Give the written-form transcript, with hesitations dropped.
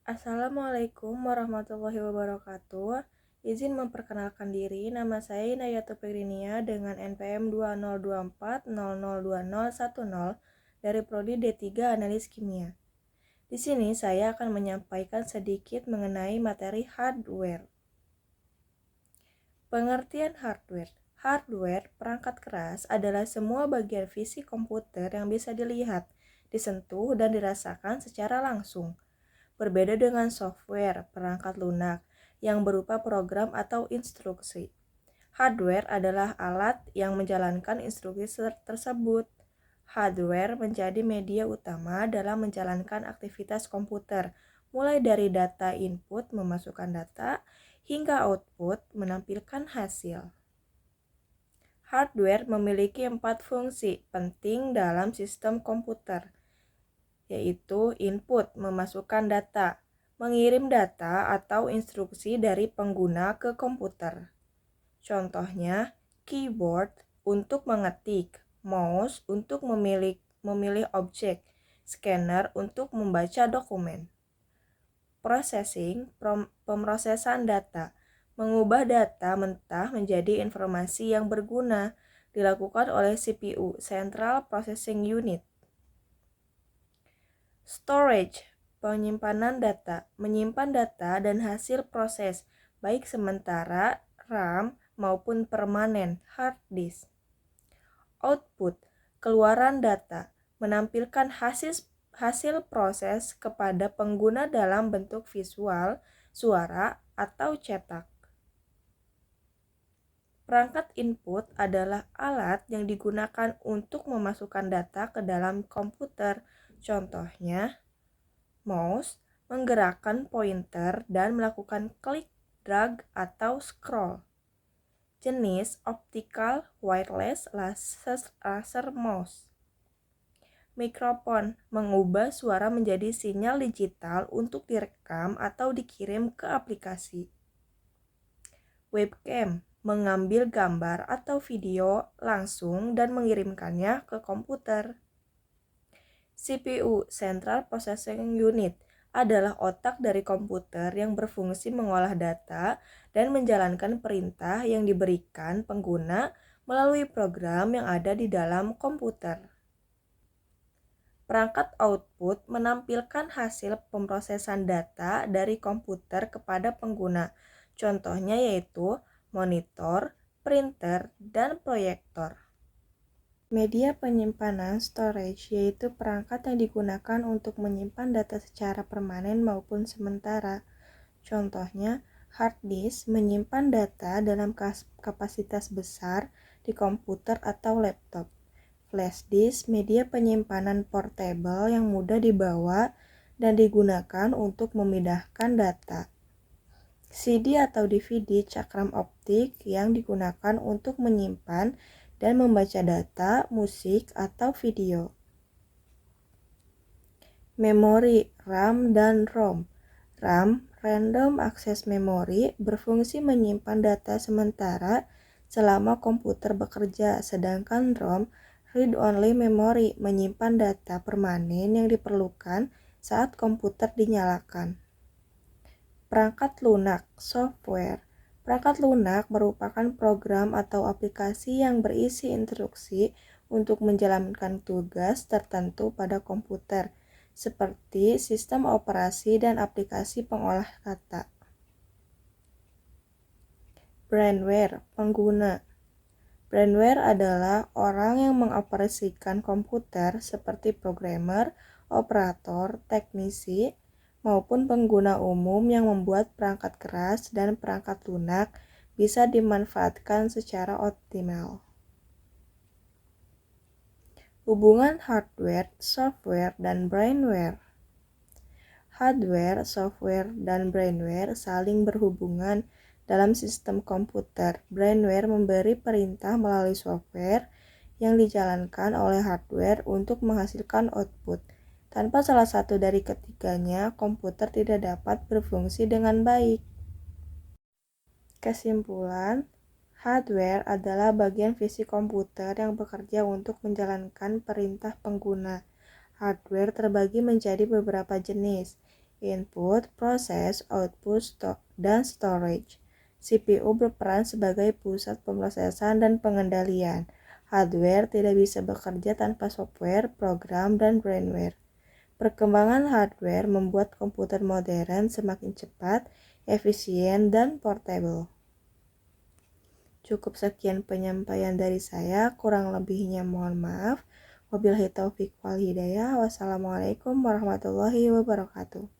Assalamualaikum warahmatullahi wabarakatuh. Izin memperkenalkan diri, nama saya Inayatu Pegrinia dengan NPM 2024002010 dari Prodi D3 Analis Kimia. Di sini saya akan menyampaikan sedikit mengenai materi hardware. Pengertian hardware. Hardware, perangkat keras, adalah semua bagian fisik komputer yang bisa dilihat, disentuh, dan dirasakan secara langsung. Berbeda dengan software, perangkat lunak, yang berupa program atau instruksi. Hardware adalah alat yang menjalankan instruksi tersebut. Hardware menjadi media utama dalam menjalankan aktivitas komputer, mulai dari data input memasukkan data, hingga output menampilkan hasil. Hardware memiliki 4 fungsi penting dalam sistem komputer, yaitu input memasukkan data, mengirim data atau instruksi dari pengguna ke komputer. Contohnya, keyboard untuk mengetik, mouse untuk memilih objek, scanner untuk membaca dokumen. Processing, pemrosesan data, mengubah data mentah menjadi informasi yang berguna, dilakukan oleh CPU, Central Processing Unit. Storage, penyimpanan data, menyimpan data dan hasil proses, baik sementara, RAM, maupun permanen, hard disk. Output, keluaran data, menampilkan hasil proses kepada pengguna dalam bentuk visual, suara, atau cetak. Perangkat input adalah alat yang digunakan untuk memasukkan data ke dalam komputer. Contohnya, mouse menggerakkan pointer dan melakukan klik, drag, atau scroll. Jenis optical wireless laser mouse. Mikrofon mengubah suara menjadi sinyal digital untuk direkam atau dikirim ke aplikasi. Webcam mengambil gambar atau video langsung dan mengirimkannya ke komputer. CPU, Central Processing Unit, adalah otak dari komputer yang berfungsi mengolah data dan menjalankan perintah yang diberikan pengguna melalui program yang ada di dalam komputer. Perangkat output menampilkan hasil pemrosesan data dari komputer kepada pengguna. Contohnya yaitu monitor, printer, dan proyektor. Media penyimpanan storage yaitu perangkat yang digunakan untuk menyimpan data secara permanen maupun sementara. Contohnya, hard disk menyimpan data dalam kapasitas besar di komputer atau laptop. Flash disk, media penyimpanan portable yang mudah dibawa dan digunakan untuk memindahkan data. CD atau DVD cakram optik yang digunakan untuk menyimpan dan membaca data, musik, atau video. Memori, RAM, dan ROM. RAM, Random Access Memory, berfungsi menyimpan data sementara selama komputer bekerja, sedangkan ROM, Read-Only Memory, menyimpan data permanen yang diperlukan saat komputer dinyalakan. Perangkat lunak, software. Perangkat lunak merupakan program atau aplikasi yang berisi instruksi untuk menjalankan tugas tertentu pada komputer, seperti sistem operasi dan aplikasi pengolah kata. Brainware, pengguna. Brainware adalah orang yang mengoperasikan komputer seperti programmer, operator, teknisi, maupun pengguna umum yang membuat perangkat keras dan perangkat lunak bisa dimanfaatkan secara optimal. Hubungan hardware, software, dan brainware. Hardware, software, dan brainware saling berhubungan dalam sistem komputer. Brainware memberi perintah melalui software yang dijalankan oleh hardware untuk menghasilkan output. Tanpa salah satu dari ketiganya, komputer tidak dapat berfungsi dengan baik. Kesimpulan, hardware adalah bagian fisik komputer yang bekerja untuk menjalankan perintah pengguna. Hardware terbagi menjadi beberapa jenis, input, proses, output, dan storage. CPU berperan sebagai pusat pemrosesan dan pengendalian. Hardware tidak bisa bekerja tanpa software, program, dan brainware. Perkembangan hardware membuat komputer modern semakin cepat, efisien, dan portable. Cukup sekian penyampaian dari saya, kurang lebihnya mohon maaf. Wabillahi taufiq wal hidayah. Wassalamualaikum warahmatullahi wabarakatuh.